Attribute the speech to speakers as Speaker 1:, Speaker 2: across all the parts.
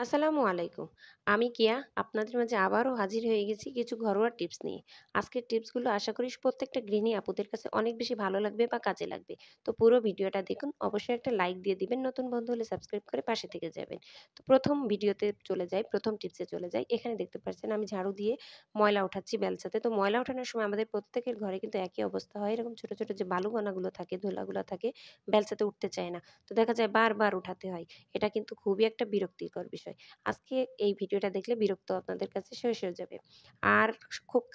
Speaker 1: আসসালামু আলাইকুম। আমি কেয়া আপনাদের মাঝে আবারও হাজির হয়ে গেছি কিছু ঘরোয়া টিপস নিয়ে। আজকের টিপসগুলো আশা করি প্রত্যেকটা গৃহিণী আপুদের কাছে অনেক বেশি ভালো লাগবে বা কাজে লাগবে। তো পুরো ভিডিওটা দেখুন, অবশ্যই একটা লাইক দিয়ে দিবেন, নতুন বন্ধু হলে সাবস্ক্রাইব করে পাশে থেকে যাবেন। তো প্রথম ভিডিওতে চলে যাই, প্রথম টিপসে চলে যাই। এখানে দেখতে পাচ্ছেন আমি ঝাড়ু দিয়ে ময়লা উঠাচ্ছি বেলচাতে। তো ময়লা ওঠানোর সময় আমাদের প্রত্যেকের ঘরে কিন্তু একই অবস্থা হয়। এরকম ছোট, ছোট যে বালুকণাগুলো থাকে, ধুলাগুলো থাকে বেলচাতে উঠতে চায় না। তো দেখা যায় বারবার উঠাতে হয়। এটা কিন্তু খুবই একটা বিরক্তিকর বিষয়। আজকে এই ভিডিওটা দেখলে বিরক্ত আপনাদের কাছে শেষ হয়ে যাবে। আর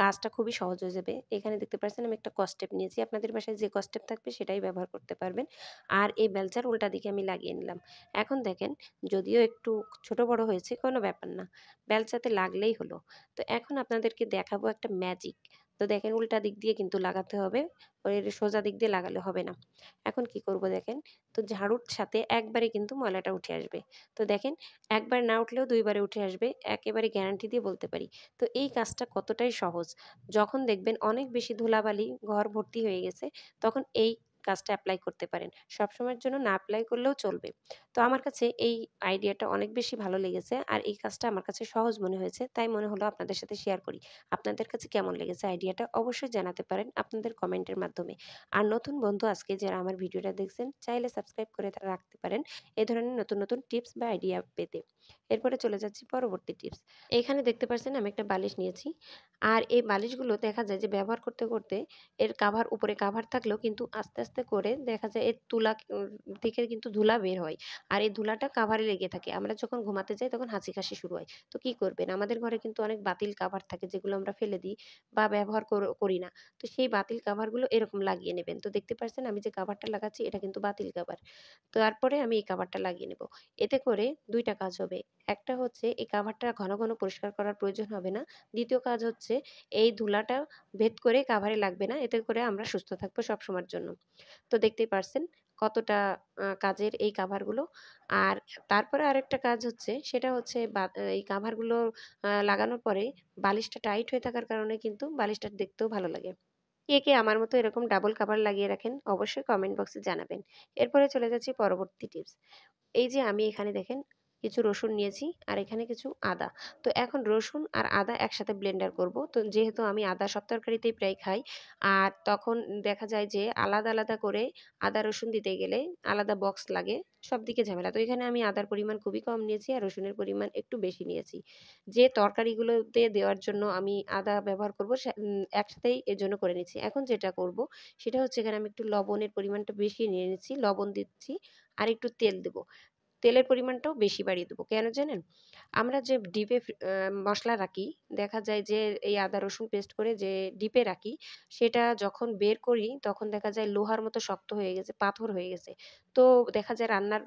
Speaker 1: কাজটা খুবই সহজ হয়ে যাবে। এখানে দেখতে পাচ্ছেন আমি একটা কসটেপ নিয়েছি। আপনাদের বাসায় যে কসটেপ থাকবে সেটাই ব্যবহার করতে পারবেন। আর এই বেলচার উল্টা দিকে আমি লাগিয়ে নিলাম। এখন দেখেন, যদিও একটু ছোট বড় হয়েছে কোনো ব্যাপার না। বেলচাতে লাগলেই হলো। তো এখন আপনাদেরকে দেখাবো একটা ম্যাজিক। তো দেখেন, উল্টা দিক দিয়ে কিন্তু লাগাতে হবে। ওই সোজা দিক দিয়ে লাগালে হবে না। এখন কি করব দেখেন, তো ঝাড়ুর সাথে একবারে কিন্তু ময়লাটা উঠে আসবে। তো দেখেন, একবার না উঠলেও ২ বারে উঠে আসবে। একেবারে গ্যারান্টি দিয়ে বলতে পারি। তো এই কাজটা কতটাই সহজ। যখন দেখবেন অনেক বেশি ধুলাবালি ঘর ভর্তি হয়ে গেছে, তখন এই কাজটা এপ্লাই করতে পারেন। সবসময়ের জন্য না এপ্লাই করলেও চলবে। তো আমার কাছে এই আইডিয়াটা অনেক বেশি ভালো লেগেছে। আর এই কাজটা আমার কাছে সহজ মনে হয়েছে। তাই মনে হলো আপনাদের সাথে শেয়ার করি। আপনাদের কাছে কেমন লেগেছে আইডিয়াটা অবশ্যই জানাতে পারেন আপনাদের কমেন্টের মাধ্যমে। আর নতুন বন্ধু আজকে যারা আমার ভিডিওটা দেখছেন, চাইলে সাবস্ক্রাইব করে রাখতে পারেন এ ধরনের নতুন, নতুন টিপস বা আইডিয়া পেতে। এরপরে চলে যাচ্ছি পরবর্তী টিপস। এখানে দেখতে পাচ্ছেন আমি একটা বালিশ নিয়েছি। আর এই বালিশগুলো দেখা যায় যে ব্যবহার করতে, করতে এর কাভার উপরে কাভার থাকলেও কিন্তু আস্তে, আস্তে করে দেখা যায় এর তুলা থেকে কিন্তু ধুলা বের হয়। আর এই ধুলাটা কাভারে লেগে থাকে। আমরা যখন ঘুমাতে যাই তখন হাঁচি-কাশি শুরু হয়। তো কি করবেন? আমাদের ঘরে কিন্তু অনেক বাতিল কাভার থাকে যেগুলো আমরা ফেলে দিই বা ব্যবহার করি না। তো সেই বাতিল কাভারগুলো এরকম লাগিয়ে নেবেন। তো দেখতে পাচ্ছেন আমি যে কাভারটা লাগাচ্ছি এটা কিন্তু বাতিল কাভার। তারপরে আমি এই কাভারটা লাগিয়ে নেব। এতে করে ২ টা কাজ হবে। একটা হচ্ছে এই কাভারটা ঘন, ঘন পরিষ্কার করার প্রয়োজন হবে না। দ্বিতীয় কাজ হচ্ছে এই ধুলাটা ভেদ করে কাভারে লাগবে না। এতে করে আমরা সুস্থ থাকবো সবসময়ের জন্য। তো দেখতেই পারছেন কতটা কাজের এই কাভারগুলো। আর তারপরে আরেকটা কাজ হচ্ছে, সেটা হচ্ছে এই কাভারগুলো লাগানোর পরে বালিশটা টাইট হয়ে থাকার কারণে কিন্তু বালিশটা দেখতেও ভালো লাগে। কে, কে আমার মতো এরকম ডাবল কাভার লাগিয়ে রাখেন অবশ্যই কমেন্ট বক্সে জানাবেন। এরপরে চলে যাচ্ছি পরবর্তী টিপস। এই যে আমি এখানে দেখেন কিছু রসুন নিয়েছি আর এখানে কিছু আদা। তো এখন রসুন আর আদা একসাথে ব্লেন্ডার করব। তো যেহেতু আমি আদা সব তরকারিতেই প্রায় খাই। আর তখন দেখা যায় যে আলাদা, আলাদা করে আদা রসুন দিতে গেলে আলাদা বক্স লাগে। সবদিকে ঝামেলা। তো এখানে আমি আদার পরিমাণ খুবই কম নিয়েছি আর রসুনের পরিমাণ একটু বেশি নিয়েছি। যে তরকারিগুলোতে দেওয়ার জন্য আমি আদা ব্যবহার করব একসাথেই এজন্য করে নিচ্ছি। এখন যেটা করব সেটা হচ্ছে, এখানে আমি একটু লবণের পরিমাণটা বেশি নিয়ে নিচ্ছি। লবণ দিচ্ছি আর একটু তেল দেব। তেলের পরিমাণটাও বেশি বাড়িয়ে দেবো। কেন জানেন? আমরা যে ডিপে মসলা রাখি, দেখা যায় যে এই আদা রসুন পেস্ট করে যে ডিপে রাখি, সেটা যখন বের করি তখন দেখা যায় লোহার মতো শক্ত হয়ে গেছে, পাথর হয়ে গেছে। তো দেখা যায় রান্নার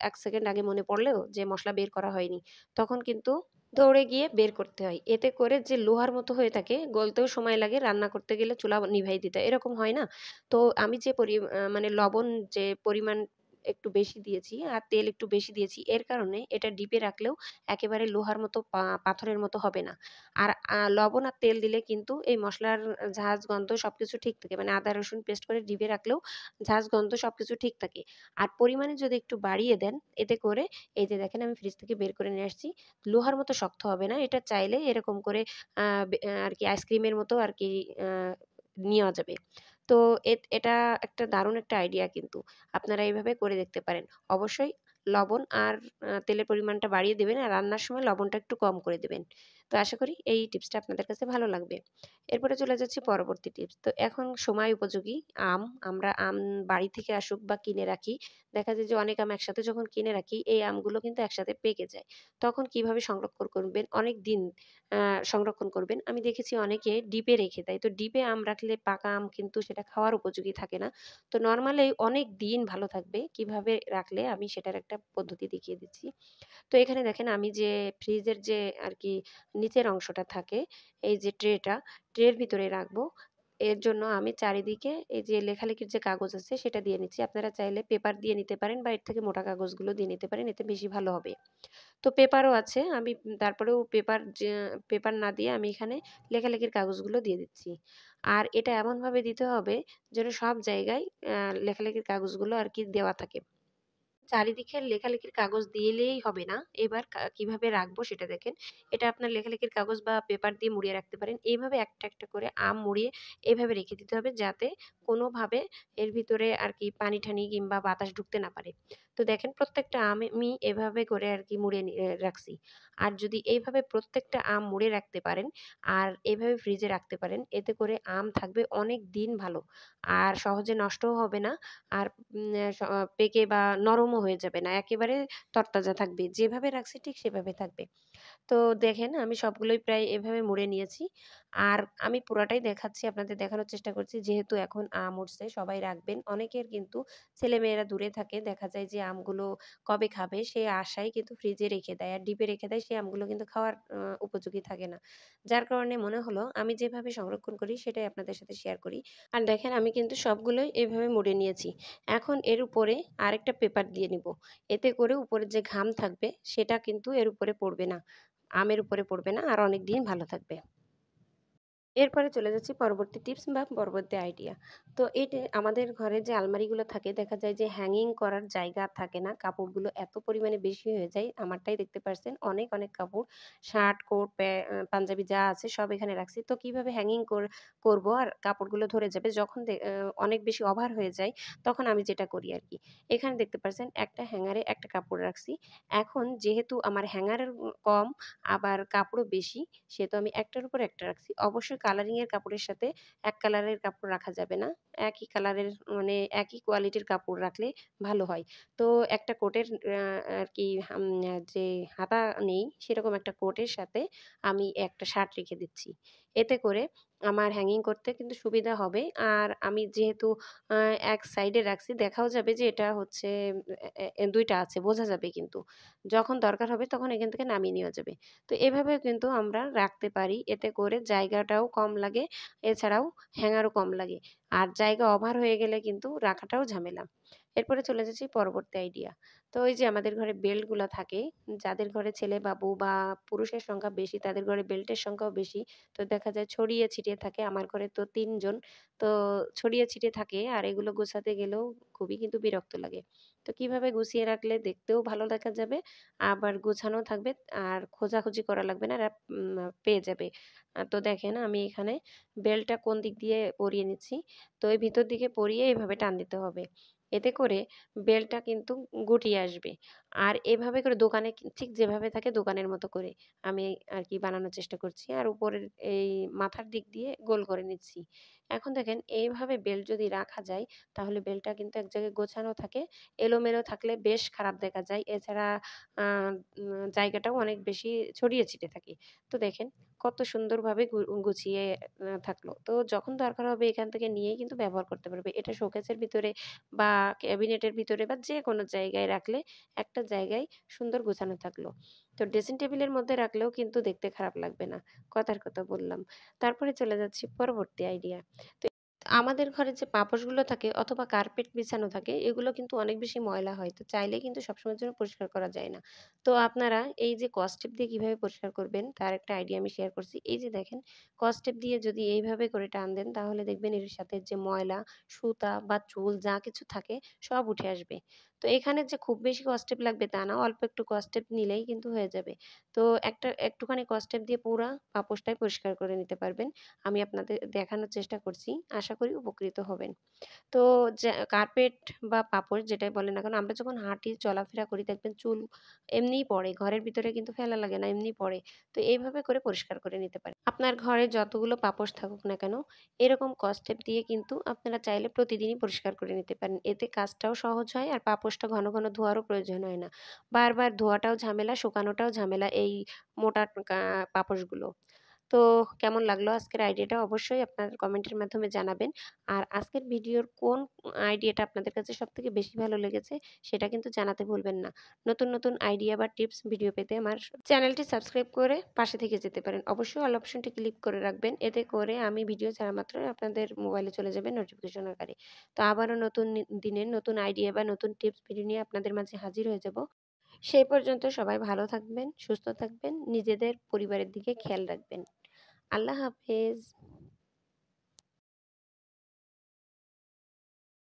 Speaker 1: ১ সেকেন্ড আগে মনে পড়লেও যে মসলা বের করা হয়নি, তখন কিন্তু দৌড়ে গিয়ে বের করতে হয়। এতে করে যে লোহার মতো হয়ে থাকে, গলতেও সময় লাগে, রান্না করতে গেলে চুলা নিভাই দিতে হয়। এরকম হয় না? তো আমি যে মানে লবণ যে পরিমাণ একটু বেশি দিয়েছি আর তেল একটু বেশি দিয়েছি। এর কারণে এটা ডিপে রাখলেও একেবারে লোহার মতো পাথরের মতো হবে না। আর লবণ আর তেল দিলে কিন্তু এই মসলার ঝাঁঝ, গন্ধ সবকিছু ঠিক থাকে। মানে আদা রসুন পেস্ট করে ডিপে রাখলেও ঝাঁঝ, গন্ধ সবকিছু ঠিক থাকে। আর পরিমাণে যদি একটু বাড়িয়ে দেন, এতে করে এই যে দেখেন আমি ফ্রিজ থেকে বের করে নিয়ে আসছি। লোহার মতো শক্ত হবে না। এটা চাইলে এরকম করে আ আরকি আইসক্রিমের মতো আরকি আ নেওয়া যাবে। তো এটা একটা দারুণ একটা আইডিয়া কিন্তু। আপনারা এভাবে করে দেখতে পারেন। অবশ্যই লবণ আর তেলের পরিমাণটা বাড়িয়ে দেবেন আর রান্নার সময় লবণটা একটু কম করে দেবেন। তো আশা করি এই টিপসটা আপনাদের কাছে ভালো লাগবে। এরপরে চলে যাচ্ছি পরবর্তী টিপস। তো এখন সময় উপযোগী আম। আমরা আম বাড়ি থেকে আসুক বা কিনে রাখি, দেখা যায় যে অনেক আম একসাথে যখন কিনে রাখি, এই আমগুলো কিন্তু একসাথে পেকে যায়। তখন কিভাবে সংরক্ষণ করবেন? অনেকদিন আ সংরক্ষণ করবেন। আমি দেখেছি অনেকে ডিপে রেখে দেয়। তো ডিপে আম রাখলে পাকা আম কিন্তু সেটা খাওয়ার উপযোগী থাকে না। তো নরমালি অনেকদিন ভালো থাকবে। কিভাবে রাখলে আমি সেটার একটা পদ্ধতি দেখিয়ে দিচ্ছি। তো এখানে দেখেন আমি যে ফ্রিজের যে আরকি নিচের অংশটা থাকে, এই যে ট্রের ভিতরে রাখবো। এর জন্য আমি চারিদিকে এই যে লেখালেখির যে কাগজ আছে সেটা দিয়ে নিচ্ছি। আপনারা চাইলে পেপার দিয়ে নিতে পারেন বা এর থেকে মোটা কাগজগুলো দিয়ে নিতে পারেন। এতে বেশি ভালো হবে। তো পেপারও আছে। আমি তারপরেও পেপার না দিয়ে আমি এখানে লেখালেখির কাগজগুলো দিয়ে দিচ্ছি। আর এটা এমনভাবে দিতে হবে যেন সব জায়গায় আ লেখালেখির কাগজগুলো আরকি দেওয়া থাকে। চারিদিকে লেখালেখির কাগজ দিলেই হবে না। এবার কিভাবে রাখবো সেটা দেখেন। এটা আপনার লেখালেখির কাগজ বা পেপার দিয়ে মুড়িয়ে রাখতে পারেন। এইভাবে একটা, একটা করে আম মুড়িয়ে এভাবে রেখে দিতে হবে যাতে কোনোভাবে এর ভিতরে আরকি পানি-ঠানি কিংবা বাতাস ঢুকতে না পারে। তো দেখেন প্রত্যেকটা আম আমি এভাবে করে আরকি মুড়িয়ে রাখছি। আর যদি এইভাবে প্রত্যেকটা আম মুড়ে রাখতে পারেন আর এভাবে ফ্রিজে রাখতে পারেন, এতে করে আম থাকবে অনেক দিন ভালো। আর সহজে নষ্টও হবে না। আর পেকে বা নরমও হয়ে যাবে না। একেবারে তরতাজা থাকবে। যেভাবে রাখছি ঠিক সেভাবে থাকবে। তো দেখেন আমি সবগুলোই প্রায় এভাবে মুড়ে নিয়েছি। আর আমি পুরাটাই দেখাচ্ছি, আপনাদের দেখানোর চেষ্টা করছি। যেহেতু এখন আম উঠছে সবাই রাখবেন। অনেকের কিন্তু ছেলেমেয়েরা দূরে থাকে। দেখা যায় যে আমগুলো কবে খাবে সে আশায় কিন্তু ফ্রিজে রেখে দেয়। আর ডিপে রেখে দেয়, সেই আমগুলো কিন্তু খাওয়ার উপযোগী থাকে না। যার কারণে মনে হলো আমি যেভাবে সংরক্ষণ করি সেটাই আপনাদের সাথে শেয়ার করি। আর দেখেন আমি কিন্তু সবগুলোই এভাবে মুড়ে নিয়েছি। এখন এর উপরে আরেকটা পেপার দিয়ে নিব। এতে করে উপরের যে ঘাম থাকবে সেটা কিন্তু এর উপরে পড়বে না। আমের উপরে পড়বে না আর অনেকদিন ভালো থাকবে। এরপরে চলে যাচ্ছি পরবর্তী টিপস বা পরবর্তী আইডিয়া। তো এইটা আমাদের ঘরে যে আলমারিগুলো থাকে দেখা যায় যে হ্যাঙ্গিং করার জায়গা থাকে না। কাপড়গুলো এত পরিমাণে বেশি হয়ে যায়। আমারটাই দেখতে পারছেন অনেক, অনেক কাপড়। শার্ট, কোট, পাঞ্জাবি যা আছে সব এখানে রাখছি। তো কিভাবে হ্যাঙ্গিং করব আর কাপড়গুলো ধরে যাবে যখন অনেক বেশি ওভার হয়ে যায় তখন আমি যেটা করি আরকি। এখানে দেখতে পারছেন একটা হ্যাঙ্গারে একটা কাপড় রাখছি। এখন যেহেতু আমার হ্যাঙ্গারের কম আবার কাপড়ও বেশি সেহেতু আমি একটার উপর একটা রাখছি। অবশ্যই কালারিং এর কাপড়ের সাথে এক কালারের কাপড় রাখা যাবে না। একই কালারের মানে একই কোয়ালিটির কাপড় রাখলে ভালো হয়। তো একটা কোটের আরকি যে হাতা নেই সেরকম একটা কোটের সাথে আমি একটা শার্ট রেখে দিচ্ছি। এতে করে আমার হ্যাঙ্গিং করতে কিন্তু সুবিধা হবে। আর আমি যেহেতু আ এক সাইডে রাখছি দেখাও যাবে যে এটা হচ্ছে ২ টা আছে বোঝা যাবে কিন্তু। যখন দরকার হবে তখন এখান থেকে নামিয়ে নেওয়া যাবে। তো এভাবেও কিন্তু আমরা রাখতে পারি। এতে করে জায়গাটাও কম লাগে, এছাড়াও হ্যাঙ্গারও কম লাগে। আর জায়গা ওভার হয়ে গেলে কিন্তু রাখাটাও ঝামেলা। এরপরে চলে যাচ্ছি পরবর্তী আইডিয়া। তো ওই যে আমাদের ঘরে বেল্টগুলা থাকে, যাদের ঘরে ছেলে-বাবু বা পুরুষের সংখ্যা বেশি তাদের ঘরে বেল্টের সংখ্যাও বেশি। তো দেখা যায় ছড়িয়ে ছিটিয়ে থাকে। আমার ঘরে তো ৩ জন। তো ছড়িয়ে ছিটিয়ে থাকে আর এগুলো গোছাতে গেলেও খুবই কিন্তু বিরক্ত লাগে। তো কিভাবে গুছিয়ে রাখলে দেখতেও ভালো দেখা যাবে আবার গোছানো থাকবে আর খোঁজাখুঁজি করা লাগবে না। এরা পেয়ে যাবে। তো দেখেন আমি এখানে বেল্টটা কোন দিক দিয়ে পরিয়ে নিচ্ছি। তো এই ভিতর দিকে পরিয়ে এভাবে টান দিতে হবে। এতে করে বেল্টটা কিন্তু গুটিয়ে আসবে। আর এভাবে করে দোকানে ঠিক যেভাবে থাকে দোকানের মতো করে আমি আরকি বানানোর চেষ্টা করছি। আর উপরের এই মাথার দিক দিয়ে গোল করে নিচ্ছি। এখন দেখেন এইভাবে বেল্ট যদি রাখা যায় তাহলে বেল্টটা কিন্তু এক জায়গায় গোছানো থাকে। এলোমেলো থাকলে বেশ খারাপ দেখা যায়। এছাড়া আ জায়গাটাও অনেক বেশি ছড়িয়ে ছিটে থাকে। তো দেখেন কত সুন্দরভাবে গুছিয়ে থাকলো। তো যখন দরকার হবে এখান থেকে নিয়েই কিন্তু ব্যবহার করতে পারবে। এটা শোকেসের ভিতরে বা ক্যাবিনেটের ভিতরে বা যেকোনো জায়গায় রাখলে একটা জায়গায় সুন্দর গোছানো থাকলো। তো ড্রেসিং টেবিলের মধ্যে রাখলেও কিন্তু দেখতে খারাপ লাগবে না। কথার কথা বললাম। তারপরে চলে যাচ্ছি পরবর্তী আইডিয়া। তো আমাদের ঘরে যে পাপোশগুলো থাকে অথবা কার্পেট বিছানো থাকে এগুলো কিন্তু অনেক বেশি ময়লা হয়। তো চাইলেই কিন্তু সবসময়ের জন্য পরিষ্কার করা যায় না। তো আপনারা এই যে কসটেপ দিয়ে কিভাবে পরিষ্কার করবেন তার একটা আইডিয়া আমি শেয়ার করছি। এই যে দেখেন কসটেপ দিয়ে যদি এইভাবে করে টান দেন তাহলে দেখবেন এর সাথে যে ময়লা, সুতা বা চুল যা কিছু থাকে সব উঠে আসবে। তো এখানে যে খুব বেশি কসটেপ লাগবে তা না, অল্প একটু কসটেপ নিলেই কিন্তু হয়ে যাবে। তো একটুখানি কসটেপ দিয়ে পুরা পাপোশটাই পরিষ্কার করে নিতে পারবেন। আমি আপনাদের দেখানোর চেষ্টা করছি। আশা করি উপকৃত হবেন। তো কার্পেট বা পাপোশ যেটাই বলেন না কেন আমরা যখন হাঁটি চলাফেরা করি দেখবেন চুল এমনিই পড়ে। ঘরের ভিতরে কিন্তু ফেলা লাগে না, এমনি পড়ে। তো এইভাবে করে পরিষ্কার করে নিতে পারেন। আপনার ঘরে যতগুলো পাপোশ থাকুক না কেন এরকম কসটেপ দিয়ে কিন্তু আপনারা চাইলে প্রতিদিনই পরিষ্কার করে নিতে পারেন। এতে কাজটাও সহজ হয় আর পাপোশটা ঘন, ঘন ধোয়ারও প্রয়োজন হয় না। বারবার ধোয়াটাও ঝামেলা, শুকানোটাও ঝামেলা এই মোটা পাপোশগুলো। তো কেমন লাগলো আজকের আইডিয়াটা অবশ্যই আপনার কমেন্টের মাধ্যমে জানাবেন। আর আজকের ভিডিওর কোন আইডিয়াটা আপনাদের কাছে সবথেকে বেশি ভালো লেগেছে সেটা কিন্তু জানাতে ভুলবেন না। নতুন, নতুন আইডিয়া বা টিপস ভিডিও পেতে আমার চ্যানেলটি সাবস্ক্রাইব করে পাশে থেকে যেতে পারেন। অবশ্যই অল অপশনটি ক্লিক করে রাখবেন। এতে করে আমি ভিডিও ছাড়া মাত্রই আপনাদের মোবাইলে চলে যাবে নোটিফিকেশন আকারে। তো আবারও নতুন দিনের নতুন আইডিয়া বা নতুন টিপস ভিডিও নিয়ে আপনাদের মাঝে হাজির হয়ে যাব। সেই পর্যন্ত সবাই ভালো থাকবেন, সুস্থ থাকবেন, নিজেদের পরিবারের দিকে খেয়াল রাখবেন। আল্লাহ হাফেজ।